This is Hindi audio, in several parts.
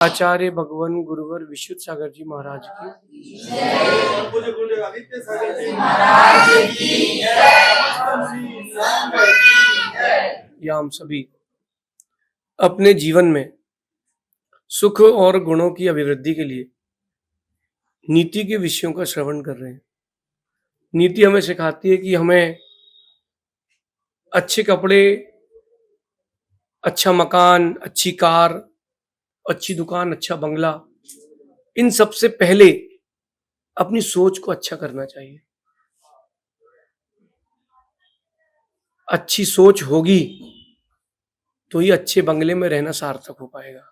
आचार्य भगवान गुरुवर विशुद्ध सागर जी महाराज की या हम सभी अपने जीवन में सुख और गुणों की अभिवृद्धि के लिए नीति के विषयों का श्रवण कर रहे हैं। नीति हमें सिखाती है कि हमें अच्छे कपड़े, अच्छा मकान, अच्छी कार, अच्छी दुकान, अच्छा बंगला, इन सबसे पहले अपनी सोच को अच्छा करना चाहिए। अच्छी सोच होगी तो ही अच्छे बंगले में रहना सार्थक हो पाएगा।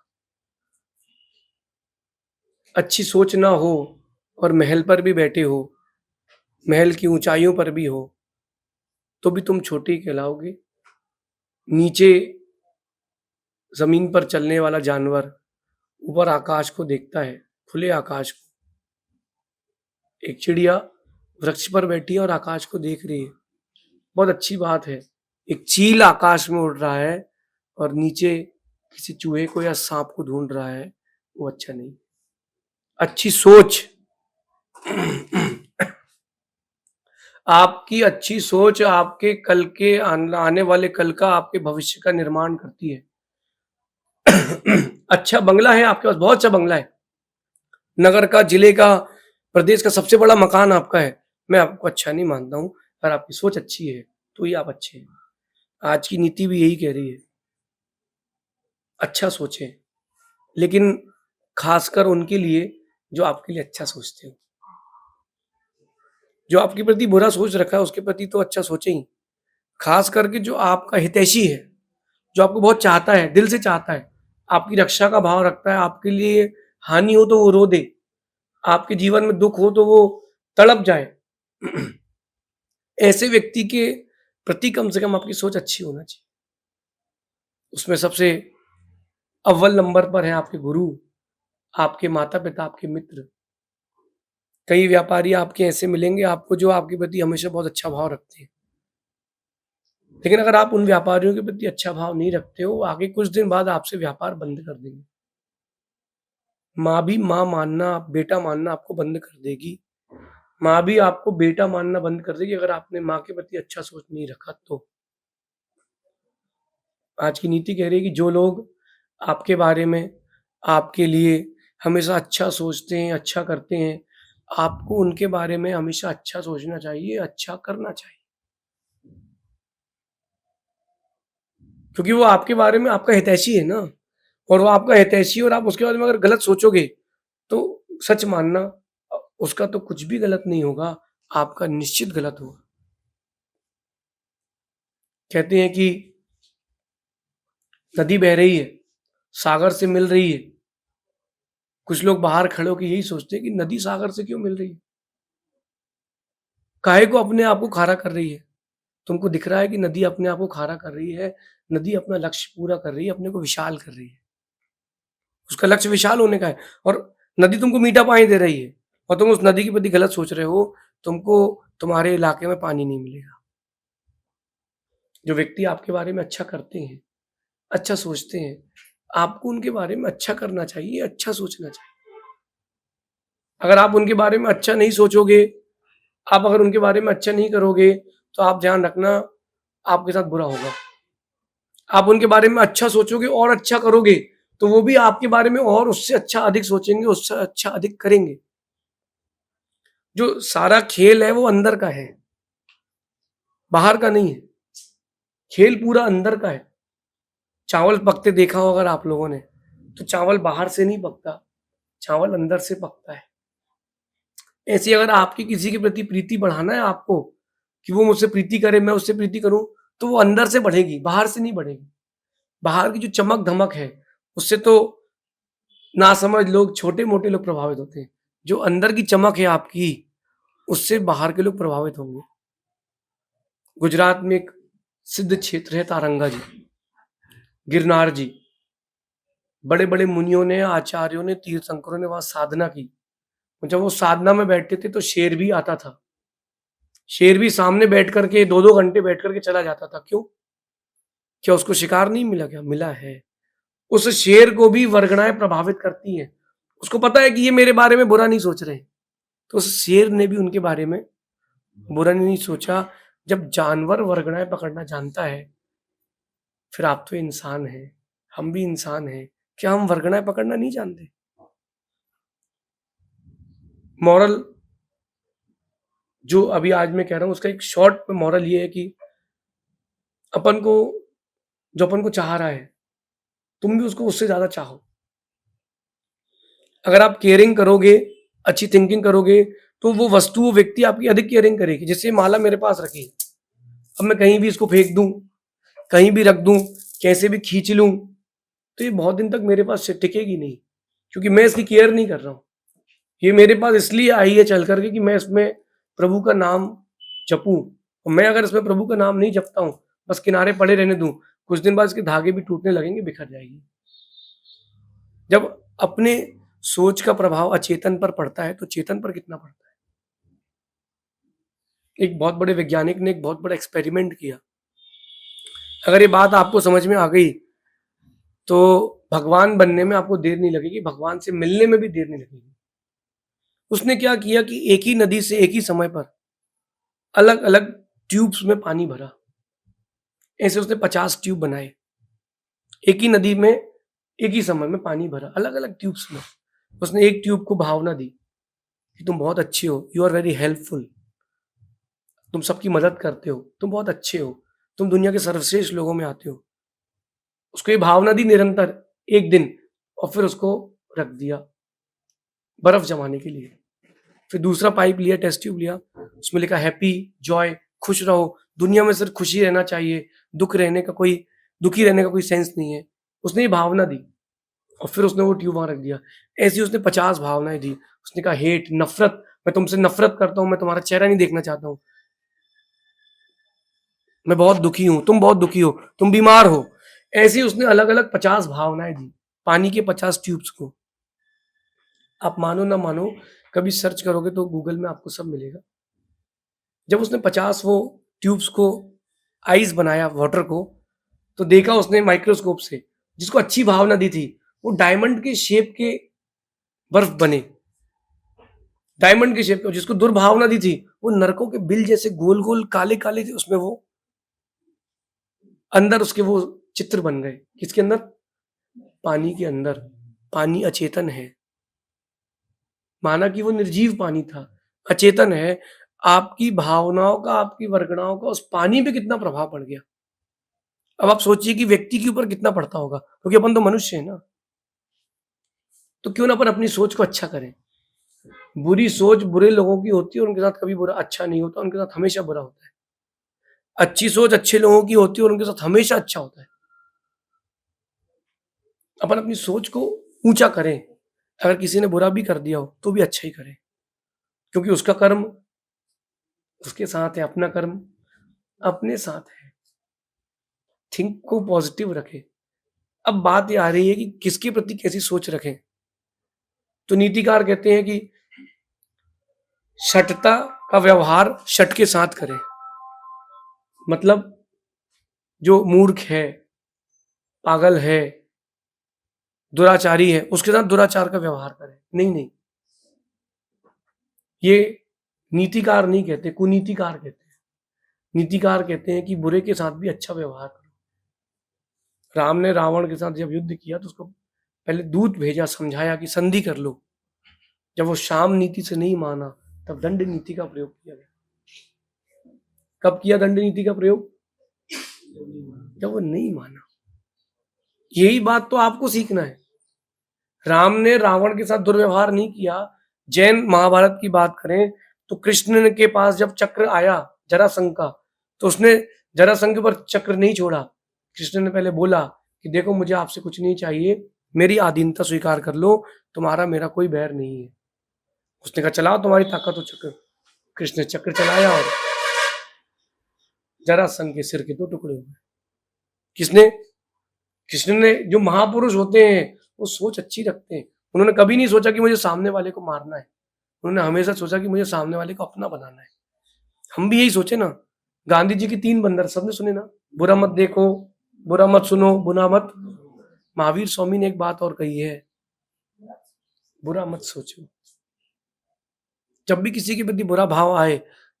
अच्छी सोच ना हो और महल पर भी बैठे हो, महल की ऊंचाइयों पर भी हो, तो भी तुम छोटे ही कहलाओगे। नीचे जमीन पर चलने वाला जानवर ऊपर आकाश को देखता है, खुले आकाश को। एक चिड़िया वृक्ष पर बैठी है और आकाश को देख रही है, बहुत अच्छी बात है। एक चील आकाश में उड़ रहा है और नीचे किसी चूहे को या सांप को ढूंढ रहा है, वो अच्छा नहीं। अच्छी सोच आपकी अच्छी सोच आपके कल के आने वाले कल का, आपके भविष्य का निर्माण करती है। अच्छा बंगला है आपके पास, बहुत अच्छा बंगला है, नगर का, जिले का, प्रदेश का सबसे बड़ा मकान आपका है, मैं आपको अच्छा नहीं मानता हूं। अगर आपकी सोच अच्छी है तो ही आप अच्छे हैं। आज की नीति भी यही कह रही है, अच्छा सोचें, लेकिन खासकर उनके लिए जो आपके लिए अच्छा सोचते हो। जो आपके प्रति बुरा सोच रखा है उसके प्रति तो अच्छा सोचें ही। खास करके जो आपका हितैषी है, जो आपको बहुत चाहता है, दिल से चाहता है, आपकी रक्षा का भाव रखता है, आपके लिए हानि हो तो वो रो दे, आपके जीवन में दुख हो तो वो तड़प जाए, ऐसे व्यक्ति के प्रति कम से कम आपकी सोच अच्छी होना चाहिए। उसमें सबसे अव्वल नंबर पर है आपके गुरु, आपके माता पिता, आपके मित्र। कई व्यापारी आपके ऐसे मिलेंगे आपको जो आपके प्रति हमेशा बहुत अच्छा भाव रखते हैं, लेकिन अगर आप उन व्यापारियों के प्रति अच्छा भाव नहीं रखते हो, आगे कुछ दिन बाद आपसे व्यापार बंद कर देंगे। माँ भी माँ मानना, बेटा मानना आपको बंद कर देगी। माँ भी आपको बेटा मानना बंद कर देगी अगर आपने माँ के प्रति अच्छा सोच नहीं रखा तो। आज की नीति कह रही है कि जो लोग आपके बारे में, आपके लिए हमेशा अच्छा सोचते हैं, अच्छा करते हैं, आपको उनके बारे में हमेशा अच्छा सोचना चाहिए, अच्छा करना चाहिए। क्योंकि वो आपके बारे में आपका हितैषी है ना, और वो आपका हितैषी और आप उसके बारे में अगर गलत सोचोगे तो सच मानना, उसका तो कुछ भी गलत नहीं होगा, आपका निश्चित गलत होगा। कहते हैं कि नदी बह रही है, सागर से मिल रही है। कुछ लोग बाहर खड़े होकर यही सोचते हैं कि नदी सागर से क्यों मिल रही है, काहे को अपने आप को खारा कर रही है। तुमको दिख रहा है कि नदी अपने आप को खारा कर रही है, नदी अपना लक्ष्य पूरा कर रही है, अपने को विशाल कर रही है, उसका लक्ष्य विशाल होने का है। और नदी तुमको मीठा पानी दे रही है और तुम उस नदी के प्रति गलत सोच रहे हो, तुमको तुम्हारे इलाके में पानी नहीं मिलेगा। जो व्यक्ति आपके बारे में अच्छा करते हैं, अच्छा सोचते हैं, आपको उनके बारे में अच्छा करना चाहिए, अच्छा सोचना चाहिए। अगर आप उनके बारे में अच्छा नहीं सोचोगे, आप अगर उनके बारे में अच्छा नहीं करोगे, तो आप ध्यान रखना आपके साथ बुरा होगा। आप उनके बारे में अच्छा सोचोगे और अच्छा करोगे, तो वो भी आपके बारे में और उससे अच्छा अधिक सोचेंगे, उससे अच्छा अधिक करेंगे। जो सारा खेल है वो अंदर का है, बाहर का नहीं है। खेल पूरा अंदर का है। चावल पकते देखा हो अगर आप लोगों ने, तो चावल बाहर से नहीं पकता, चावल अंदर से पकता है। ऐसे अगर आपकी किसी के प्रति प्रीति बढ़ाना है आपको, कि वो मुझसे प्रीति करे, मैं उससे प्रीति करूं, तो वो अंदर से बढ़ेगी, बाहर से नहीं बढ़ेगी। बाहर की जो चमक धमक है उससे तो नासमझ लोग, छोटे मोटे लोग प्रभावित होते हैं। जो अंदर की चमक है आपकी, उससे बाहर के लोग प्रभावित होंगे। गुजरात में एक सिद्ध क्षेत्र है तारंगा जी, गिरनार जी। बड़े बड़े मुनियों ने, आचार्यों ने, तीर्थंकरों ने वहां साधना की। जब वो साधना में बैठते थे तो शेर भी आता था। शेर भी सामने बैठ करके 2-2 घंटे बैठ करके चला जाता था। क्यों? क्या उसको शिकार नहीं मिला? क्या मिला है। उस शेर को भी वर्गणाएं प्रभावित करती हैं। उसको पता है कि ये मेरे बारे में बुरा नहीं सोच रहे, तो उस शेर ने भी उनके बारे में बुरा नहीं सोचा। जब जानवर वर्गणाएं पकड़ना जानता है, फिर आप तो इंसान हैं, हम भी इंसान हैं, क्या हम वर्गणाएं पकड़ना नहीं जानते? मॉरल जो अभी आज मैं कह रहा हूं, उसका एक शॉर्ट में मॉरल ये है कि अपन को जो अपन को चाह रहा है, तुम भी उसको उससे ज्यादा चाहो। अगर आप केयरिंग करोगे, अच्छी थिंकिंग करोगे, तो वो वस्तु, वो व्यक्ति आपकी अधिक केयरिंग करेगी। जैसे माला मेरे पास रखी, अब मैं कहीं भी इसको फेंक दूं, कहीं भी रख दूं, कैसे भी खींच लूं, तो ये बहुत दिन तक मेरे पास टिकेगी नहीं, क्योंकि मैं इसकी केयर नहीं कर रहा हूं। ये मेरे पास इसलिए आई है चल करके कि मैं इसमें प्रभु का नाम जपूं। और मैं अगर इसमें प्रभु का नाम नहीं जपता हूं, बस किनारे पड़े रहने दूं, कुछ दिन बाद इसके धागे भी टूटने लगेंगे, बिखर जाएगी। जब अपने सोच का प्रभाव अचेतन पर पड़ता है, तो चेतन पर कितना पड़ता है? एक बहुत बड़े वैज्ञानिक ने एक बहुत बड़ा एक्सपेरिमेंट किया। अगर ये बात आपको समझ में आ गई, तो भगवान बनने में आपको देर नहीं लगेगी, भगवान से मिलने में भी देर नहीं लगेगी। उसने क्या किया कि एक ही नदी से एक ही समय पर अलग अलग ट्यूब्स में पानी भरा। ऐसे उसने 50 ट्यूब बनाए, एक ही नदी में एक ही समय में पानी भरा, अलग अलग ट्यूब्स में। उसने एक ट्यूब को भावना दी कि तुम बहुत अच्छे हो, यू आर वेरी हेल्पफुल, तुम सबकी मदद करते हो, तुम बहुत अच्छे हो, तुम दुनिया के सर्वश्रेष्ठ लोगों में आते हो। उसको ये भावना दी निरंतर एक दिन, और फिर उसको रख दिया बर्फ जमाने के लिए। फिर दूसरा पाइप लिया, टेस्ट ट्यूब लिया, उसमें लिखा हैप्पी, जॉय, खुश रहो, दुनिया में सिर्फ खुशी रहना चाहिए, दुखी रहने का कोई सेंस नहीं है। उसने ये भावना दी, और फिर उसने वो ट्यूब वहां रख दिया। ऐसी उसने 50 भावनाएं दी। उसने कहा हेट, नफरत, मैं तुमसे नफरत करता हूं, मैं तुम्हारा चेहरा नहीं देखना चाहता हूं, मैं बहुत दुखी हूं, तुम बहुत दुखी हो, तुम बीमार हो। ऐसी उसने अलग अलग 50 भावनाएं दी, पानी के 50 ट्यूब्स को। आप मानो ना मानो, कभी सर्च करोगे तो गूगल में आपको सब मिलेगा। जब उसने 50 वो ट्यूब्स को आइस बनाया, वाटर को, तो देखा उसने माइक्रोस्कोप से, जिसको अच्छी भावना दी थी, वो डायमंड के शेप के बर्फ बने, डायमंड के शेप के। जिसको दुर्भावना दी थी, वो नरकों के बिल जैसे गोल गोल काले काले थे, उसमें वो अंदर उसके वो चित्र बन गए। किसके अंदर? पानी के अंदर। पानी अचेतन है, माना कि वो निर्जीव पानी था, अचेतन है। आपकी भावनाओं का, आपकी वर्गणाओं का उस पानी पे कितना प्रभाव पड़ गया। अब आप सोचिए कि व्यक्ति के ऊपर कितना पड़ता होगा, क्योंकि अपन तो मनुष्य है ना। तो क्यों ना अपन अपनी सोच को अच्छा करें। बुरी सोच बुरे लोगों की होती है, उनके साथ कभी बुरा अच्छा नहीं होता, उनके साथ हमेशा बुरा होता है। अच्छी सोच अच्छे लोगों की होती है और उनके साथ हमेशा अच्छा होता है। अपन अपनी सोच को ऊंचा करें। अगर किसी ने बुरा भी कर दिया हो, तो भी अच्छा ही करें, क्योंकि उसका कर्म उसके साथ है, अपना कर्म अपने साथ है। थिंक को पॉजिटिव रखें। अब बात ये आ रही है कि किसके प्रति कैसी सोच रखें। तो नीतिकार कहते हैं कि शठता का व्यवहार शठ के साथ करें। मतलब जो मूर्ख है, पागल है, दुराचारी है, उसके साथ दुराचार का व्यवहार करें। नहीं नहीं, ये नीतिकार नहीं कहते, कुनीतिकार कहते हैं। नीतिकार कहते हैं कि बुरे के साथ भी अच्छा व्यवहार करो। राम ने रावण के साथ जब युद्ध किया, तो उसको पहले दूत भेजा, समझाया कि संधि कर लो। जब वो शाम नीति से नहीं माना, तब दंड नीति का प्रयोग किया गया। कब किया दंड नीति का प्रयोग? जब वो नहीं माना। यही बात तो आपको सीखना है। राम ने रावण के साथ दुर्व्यवहार नहीं किया। जैन महाभारत की बात करें, तो कृष्ण के पास जब चक्र आया जरासंध का, तो उसने जरासंध पर चक्र नहीं छोड़ा। कृष्ण ने पहले बोला कि देखो, मुझे आपसे कुछ नहीं चाहिए, मेरी अधीनता स्वीकार कर लो, तुम्हारा मेरा कोई बैर नहीं है। उसने कहा चलाओ तुम्हारी ताकत हो चक्र। कृष्ण ने चक्र चलाया और जरासंध के सिर के 2 टुकड़े हुए। किसने? कृष्ण ने। जो महापुरुष होते हैं वो सोच अच्छी रखते हैं। उन्होंने कभी नहीं सोचा कि मुझे सामने वाले को मारना है, उन्होंने हमेशा सोचा कि मुझे सामने वाले को अपना बनाना है। हम भी यही सोचे ना। गांधी जी की 3 बंदर सबने सुने ना, बुरा मत देखो, बुरा मत सुनो, बुरा मत महावीर स्वामी ने एक बात और कही है, बुरा मत सोचो। जब भी किसी के प्रति बुरा भाव आए,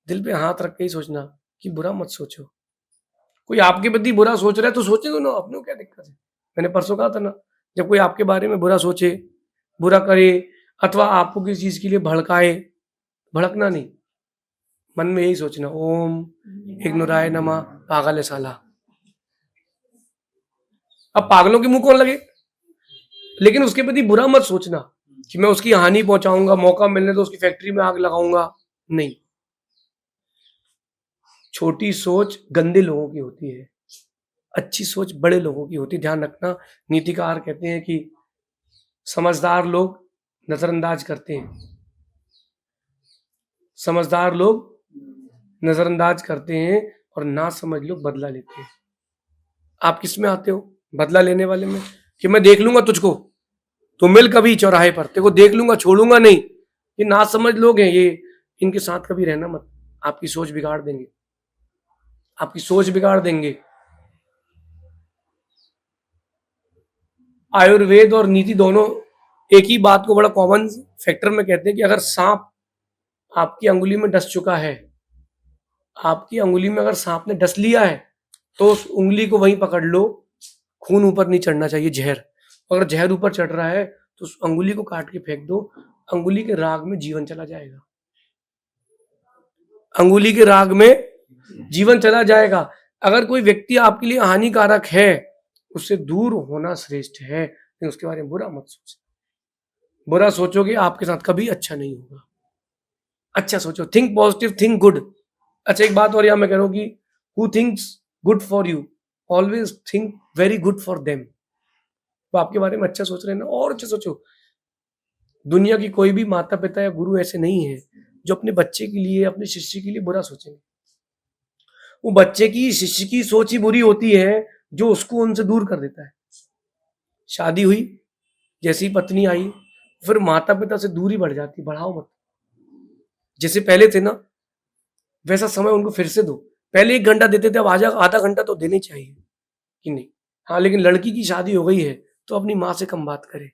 दिल पे हाथ रख के ही सोचना कि बुरा मत सोचो। कोई आपके प्रति बुरा सोच रहा है तो सोचने दो ना, अपने को क्या दिक्कत है। मैंने परसों कहा था ना, जब कोई आपके बारे में बुरा सोचे, बुरा करे, अथवा आपको किसी चीज के लिए भड़काए, भड़कना नहीं, मन में यही सोचना, ओम इग्नुराय नमः, पागल है साला। अब पागलों के मुंह कौन लगे, लेकिन उसके प्रति बुरा मत सोचना कि मैं उसकी हानि पहुंचाऊंगा, मौका मिलने तो उसकी फैक्ट्री में आग लगाऊंगा, नहीं। छोटी सोच गंदे लोगों की होती है, अच्छी सोच बड़े लोगों की होती है। ध्यान रखना, नीतिकार कहते हैं कि समझदार लोग नजरअंदाज करते हैं, समझदार लोग नजरअंदाज करते हैं और ना समझ लोग बदला लेते हैं। आप किस में आते हो, बदला लेने वाले में, कि मैं देख लूंगा तुझको, तो मिल कभी चौराहे पर, तेरे को देख लूंगा, छोड़ूंगा नहीं। ये ना समझ लोग हैं, ये इनके साथ कभी रहना मत, आपकी सोच बिगाड़ देंगे, आपकी सोच बिगाड़ देंगे। आयुर्वेद और नीति दोनों एक ही बात को बड़ा कॉमन फैक्टर में कहते हैं कि अगर सांप आपकी अंगुली में डस चुका है, आपकी अंगुली में अगर सांप ने डस लिया है, तो उस उंगली को वहीं पकड़ लो, खून ऊपर नहीं चढ़ना चाहिए, जहर। अगर जहर ऊपर चढ़ रहा है तो उस अंगुली को काट के फेंक दो, अंगुली के राग में जीवन चला जाएगा, अंगुली के राग में जीवन चला जाएगा। अगर कोई व्यक्ति आपके लिए हानिकारक है, उससे दूर होना श्रेष्ठ है, लेकिन उसके बारे में बुरा मत सोचो। बुरा सोचोगे आपके साथ कभी अच्छा नहीं होगा। अच्छा सोचो, थिंक पॉजिटिव, थिंक गुड। अच्छा एक बात और यहाँ मैं कह रहा हूँ कि who thinks good for you always think very good for them. तो आपके बारे में अच्छा सोच रहे हैं ना, और अच्छा सोचो। दुनिया की कोई भी माता पिता या गुरु ऐसे नहीं है जो अपने बच्चे के लिए, अपने शिष्य के लिए बुरा सोचेंगे। वो बच्चे की, शिष्य की सोच ही बुरी होती है जो उसको उनसे दूर कर देता है। शादी हुई, जैसी पत्नी आई, फिर माता पिता से दूरी बढ़ जाती। बढ़ाओ मत, जैसे पहले थे ना वैसा समय उनको फिर से दो। पहले 1 घंटा देते थे, अब आधा घंटा तो देने चाहिए कि नहीं। हाँ, लेकिन लड़की की शादी हो गई है तो अपनी माँ से कम बात करे,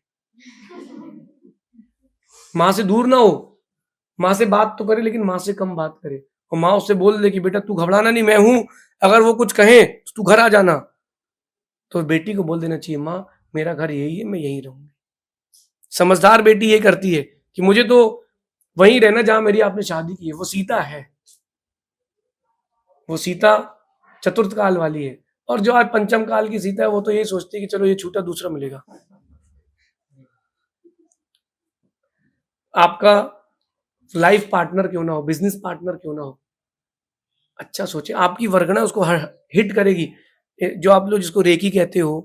माँ से दूर ना हो, माँ से बात तो करे लेकिन माँ से कम बात करे। और माँ उससे बोल दे कि बेटा तू घबराना नहीं, मैं हूं, अगर वो कुछ कहे तो तू घर आ जाना। तो बेटी को बोल देना चाहिए, माँ मेरा घर यही है, मैं यहीं रहूंगी। समझदार बेटी ये करती है कि मुझे तो वहीं रहना जहां मेरी आपने शादी की है। वो सीता है, वो सीता चतुर्थ काल वाली है। और जो आज पंचम काल की सीता है वो तो ये सोचती है कि चलो ये छूटा दूसरा मिलेगा। आपका लाइफ पार्टनर क्यों ना हो, बिजनेस पार्टनर क्यों ना हो, अच्छा सोचे। आपकी वर्गना उसको हिट करेगी। जो आप लोग जिसको रेकी कहते हो,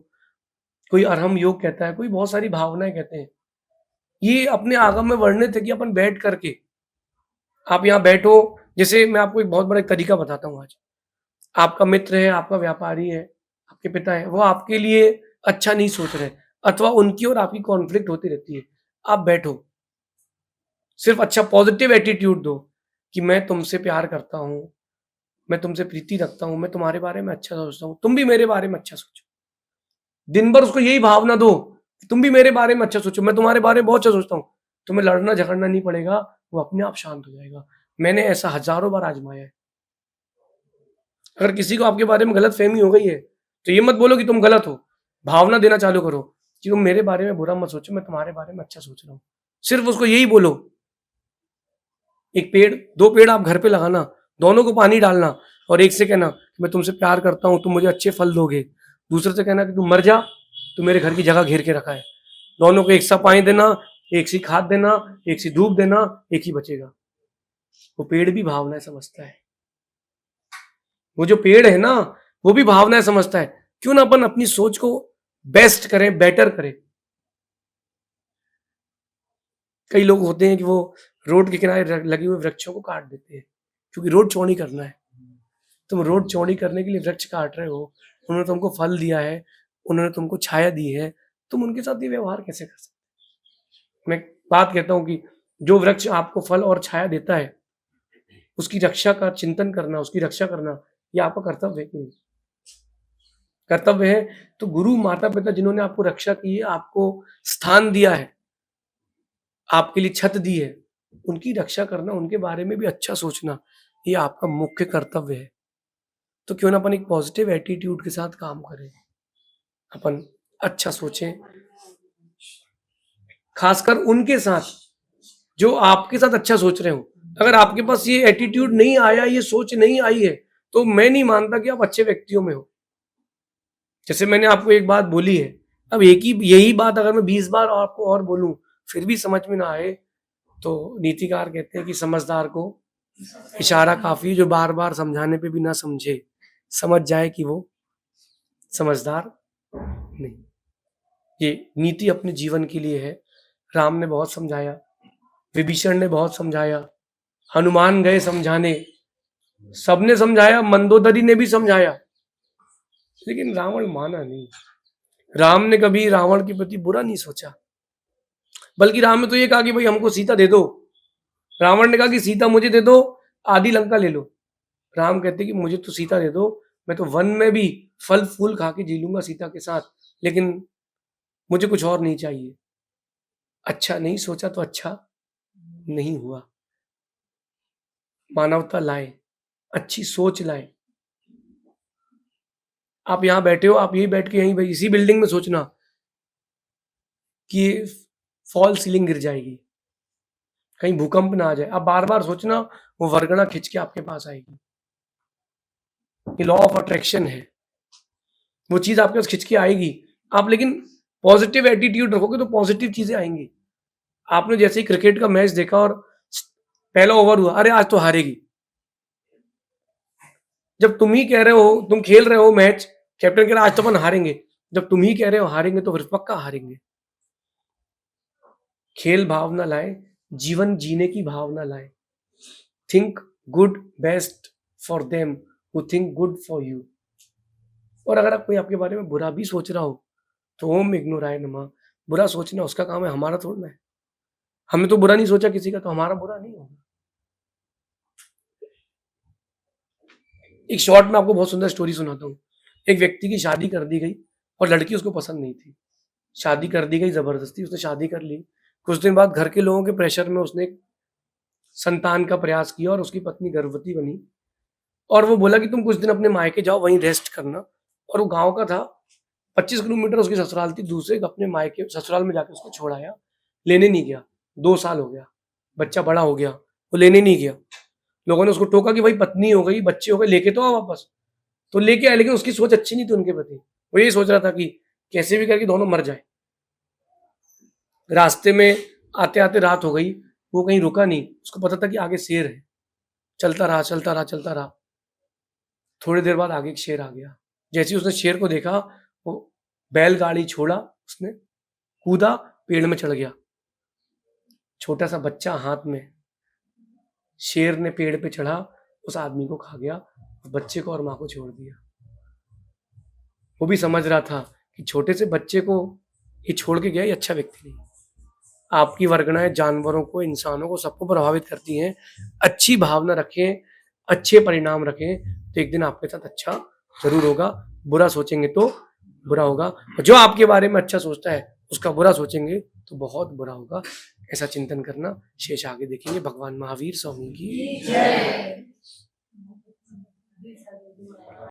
कोई अरहम योग कहता है, कोई बहुत सारी भावनाएं कहते हैं, ये अपने आगम में वर्णित है कि अपन बैठ करके, आप यहाँ बैठो। जैसे मैं आपको एक बहुत बड़ा तरीका बताता हूँ आज। आपका मित्र है, आपका व्यापारी है, आपके पिता है, वो आपके लिए अच्छा नहीं सोच रहे, अथवा उनकी और आपकी कॉन्फ्लिक्ट होती रहती है। आप बैठो, सिर्फ अच्छा पॉजिटिव एटीट्यूड दो कि मैं तुमसे प्यार करता हूँ, मैं तुमसे प्रीति रखता हूँ, मैं तुम्हारे बारे में अच्छा सोचता हूँ, तुम भी मेरे बारे में अच्छा सोचो। दिन भर उसको यही भावना दो, तुम भी मेरे बारे में अच्छा सोचो, मैं तुम्हारे बारे में बहुत अच्छा सोचता हूँ। तुम्हें लड़ना झगड़ना नहीं पड़ेगा, वो अपने आप शांत हो जाएगा। मैंने ऐसा हजारों बार आजमाया है। अगर किसी को आपके बारे में गलत फहमी हो गई है तो ये मत बोलो कि तुम गलत हो, भावना देना चालू करो कि तुम मेरे बारे में बुरा मत सोचो, मैं तुम्हारे बारे में अच्छा सोच रहा हूँ। सिर्फ उसको यही बोलो। एक पेड़, 2 पेड़ आप घर पे लगाना, दोनों को पानी डालना, और एक से कहना कि मैं तुमसे प्यार करता हूँ, तुम मुझे अच्छे फल दोगे। दूसरे से कहना कि तू मर जा, तू मेरे घर की जगह घेर के रखा है। दोनों को एक सा पानी देना, एक सी खाद देना, एक सी धूप देना, एक ही बचेगा। वो पेड़ भी भावनाएं समझता है, वो जो पेड़ है ना वो भी भावनाएं समझता है। क्यों ना अपन अपनी सोच को बेस्ट करें, बेटर करें। कई लोग होते हैं कि वो रोड के किनारे लगे हुए वृक्षों को काट देते हैं क्योंकि रोड चौड़ी करना है। तुम रोड चौड़ी करने के लिए वृक्ष काट रहे हो, उन्होंने तुमको फल दिया है, उन्होंने तुमको छाया दी है, तुम उनके साथ ये व्यवहार कैसे कर सकते? मैं बात कहता हूँ कि जो वृक्ष आपको फल और छाया देता है उसकी रक्षा का चिंतन करना, उसकी रक्षा करना, ये आपका कर्तव्य है कि नहीं? कर्तव्य है। तो गुरु माता पिता जिन्होंने आपको रक्षा की है, आपको स्थान दिया है, आपके लिए छत दी है, उनकी रक्षा करना, उनके बारे में भी अच्छा सोचना, ये आपका मुख्य कर्तव्य है। तो क्यों ना अपन एक पॉजिटिव एटीट्यूड के साथ काम करें, अपन अच्छा सोचें, खासकर उनके साथ जो आपके साथ अच्छा सोच रहे हो। अगर आपके पास ये एटीट्यूड नहीं आया, ये सोच नहीं आई है, तो मैं नहीं मानता कि आप अच्छे व्यक्तियों में हो। जैसे मैंने आपको एक बात बोली है, अब एक ही यही बात अगर मैं 20 बार आपको और बोलूं फिर भी समझ में ना आए, तो नीतिकार कहते हैं कि समझदार को इशारा काफी, जो बार बार समझाने पे भी ना समझे, समझ जाए कि वो समझदार नहीं। ये नीति अपने जीवन के लिए है। राम ने बहुत समझाया, विभीषण ने बहुत समझाया, हनुमान गए समझाने, सबने समझाया, मंदोदरी ने भी समझाया, लेकिन रावण माना नहीं। राम ने कभी रावण के प्रति बुरा नहीं सोचा, बल्कि राम ने तो ये कहा कि भाई हमको सीता दे दो। रावण ने कहा कि सीता मुझे दे दो, आधी लंका ले लो। राम कहते कि मुझे तो सीता दे दो, मैं तो वन में भी फल फूल खा के जी लूंगा सीता के साथ, लेकिन मुझे कुछ और नहीं चाहिए। अच्छा नहीं सोचा तो अच्छा नहीं हुआ। मानवता लाए, अच्छी सोच लाए। आप यहां बैठे हो, आप यही बैठ के यहीं इसी बिल्डिंग में सोचना कि फॉल सीलिंग गिर जाएगी, कहीं भूकंप ना आ जाए। आप बार बार सोचना, वो वरगना खिंच के आपके पास आएगी। ये लॉ ऑफ अट्रैक्शन है, वो चीज आपके पास खिंच के आएगी। आप लेकिन पॉजिटिव एटीट्यूड रखोगे तो पॉजिटिव चीजें आएंगी। आपने जैसे ही क्रिकेट का मैच देखा और पहला ओवर हुआ, अरे आज तो हारेगी। जब तुम ही कह रहे हो, तुम खेल रहे हो मैच, कैप्टन कह रहा है आज तो अपन हारेंगे, जब तुम ही कह रहे हो हारेंगे तो फिर पक्का हारेंगे। खेल भावना लाए, जीवन जीने की भावना लाए। Think good best for them who think good for you. और अगर आप कोई आपके बारे में बुरा भी सोच रहा हो तो ओम इग्नोराय नमः। बुरा सोचना उसका काम है, हमारा थोड़ा है। हमने तो बुरा नहीं सोचा किसी का, तो हमारा बुरा नहीं होगा। एक शॉर्ट में आपको बहुत सुंदर स्टोरी सुनाता हूँ। एक व्यक्ति की शादी कर दी गई और लड़की उसको पसंद नहीं थी। शादी कर दी गई जबरदस्ती, उसने शादी कर ली। कुछ दिन बाद घर के लोगों के प्रेशर में उसने एक संतान का प्रयास किया और उसकी पत्नी गर्भवती बनी। और वो बोला कि तुम कुछ दिन अपने मायके जाओ, वहीं रेस्ट करना। और वो गांव का था, 25 किलोमीटर उसकी ससुराल थी। दूसरे अपने मायके ससुराल में जाकर उसको छोड़ाया, लेने नहीं गया। 2 साल हो गया, बच्चा बड़ा हो गया, वो लेने नहीं गया। लोगों ने उसको टोका कि भाई पत्नी हो गई, बच्चे हो गए, लेके तो आ वापस। तो लेके आए, लेकिन उसकी सोच अच्छी नहीं थी उनके प्रति। वो यही सोच रहा था कि कैसे भी करके दोनों मर जाए। रास्ते में आते आते रात हो गई, वो कहीं रुका नहीं, उसको पता था कि आगे शेर है। चलता रहा चलता रहा चलता रहा। थोड़ी देर बाद आगे एक शेर आ गया। जैसे ही उसने शेर को देखा, वो बैलगाड़ी छोड़ा, उसने कूदा, पेड़ में चढ़ गया। छोटा सा बच्चा हाथ में, शेर ने पेड़ पे चढ़ा, उस आदमी को खा गया, बच्चे को और माँ को छोड़ दिया। वो भी समझ रहा था कि छोटे से बच्चे को ये छोड़ के गया, ये अच्छा व्यक्ति नहीं। आपकी वर्गणाएं जानवरों को, इंसानों को, सबको प्रभावित करती हैं। अच्छी भावना रखें, अच्छे परिणाम रखें, तो एक दिन आपके साथ अच्छा जरूर होगा। बुरा सोचेंगे तो बुरा होगा। जो आपके बारे में अच्छा सोचता है उसका बुरा सोचेंगे तो बहुत बुरा होगा। ऐसा चिंतन करना। शेष आगे देखेंगे। भगवान महावीर स्वामी की जय।